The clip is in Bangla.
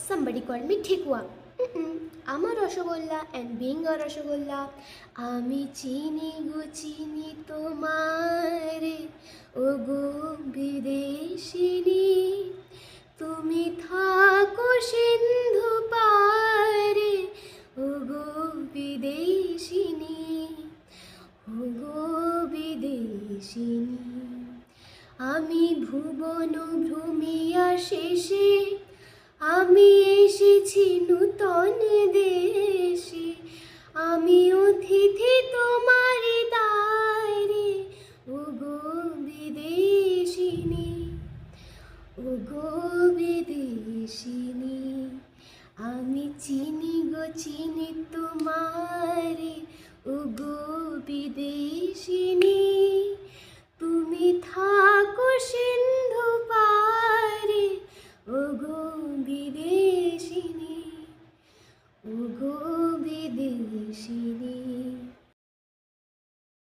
Somebody called me Thikwa. I'm a Rasgulla and being a Rasgulla, আমি চিনি গো চিনি তোমারে ও গো বিদেশিনী, তুমি থাকো সিন্ধু পারে ও গো বিদেশিনী, ও গো বিদেশিনী। আমি ভুবন ভ্রমিয়া শেষে, আমি এসেছি নূতন দেশে, আমি অতিথি তোমারি দ্বারে ও গো বিদেশিনী, ও গো বিদেশিনী। আমি চিনি গো চিনি তোমারে ও গো বিদেশিনী, তুমি থাকো সিন্ধু পারে ও গো বিদেশিনী, ও গো বিদেশিনী।